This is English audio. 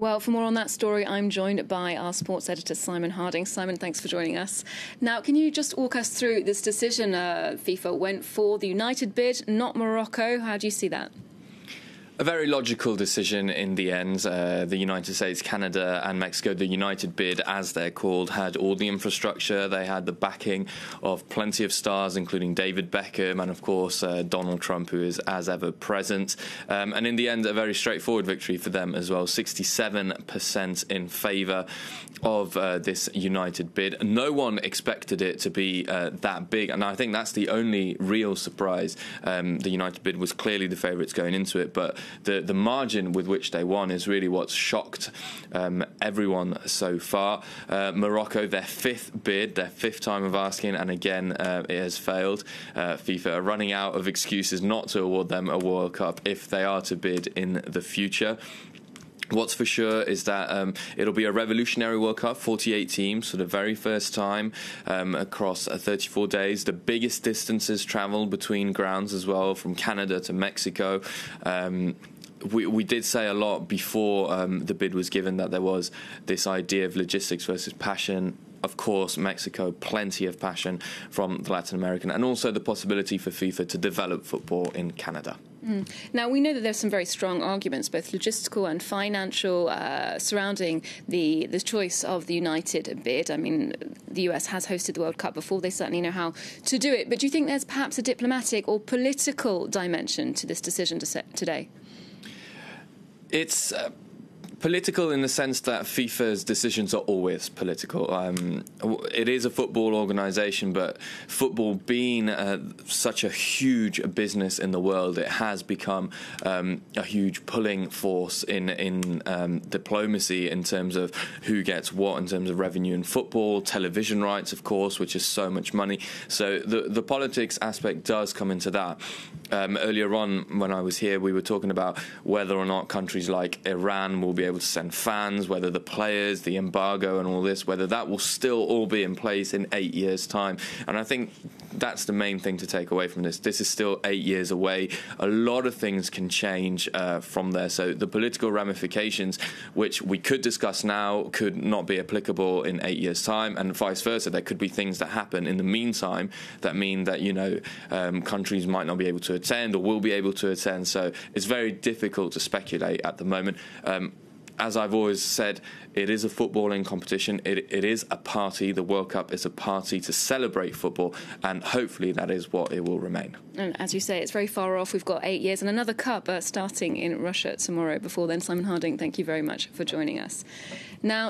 Well, for more on that story, I'm joined by our sports editor, Simon Harding. Simon, thanks for joining us. Now, can you just walk us through this decision? FIFA went for the United bid, not Morocco. How do you see that? A very logical decision in the end. The United States, Canada and Mexico, the United bid, as they're called, had all the infrastructure. They had the backing of plenty of stars, including David Beckham and, of course, Donald Trump, who is, as ever, present. And in the end, a very straightforward victory for them as well. 67% in favour of this United bid. No one expected it to be that big, and I think that's the only real surprise. The United bid was clearly the favourites going into it, but the margin with which they won is really what's shocked everyone so far. Morocco, their fifth bid, their fifth time of asking, and again it has failed. FIFA are running out of excuses not to award them a World Cup if they are to bid in the future. What's for sure is that it'll be a revolutionary World Cup, 48 teams for the very first time across 34 days. The biggest distances travelled between grounds as well, from Canada to Mexico. We did say a lot before the bid was given that there was this idea of logistics versus passion. Of course, Mexico, plenty of passion from the Latin American, and also the possibility for FIFA to develop football in Canada. Now, we know that there's some very strong arguments, both logistical and financial, surrounding the choice of the United bid. I mean, the US has hosted the World Cup before. They certainly know how to do it. But do you think there's perhaps a diplomatic or political dimension to this decision today? It's political in the sense that FIFA's decisions are always political. It is a football organisation, but football being such a huge business in the world, it has become a huge pulling force in diplomacy in terms of who gets what in terms of revenue in football, television rights, of course, which is so much money. So the politics aspect does come into that. Earlier on, when I was here, we were talking about whether or not countries like Iran will be able to send fans, whether the players, the embargo and all this, whether that will still all be in place in 8 years' time. And I think that's the main thing to take away from this. This is still 8 years away. A lot of things can change from there. So the political ramifications, which we could discuss now, could not be applicable in 8 years' time, and vice versa. There could be things that happen in the meantime that mean that, countries might not be able to attend or will be able to attend. So it's very difficult to speculate at the moment. As I've always said, it is a footballing competition. It is a party. The World Cup is a party to celebrate football, and hopefully that is what it will remain. And as you say, it's very far off. We've got 8 years and another cup starting in Russia tomorrow. Before then, Simon Harding, thank you very much for joining us. Now,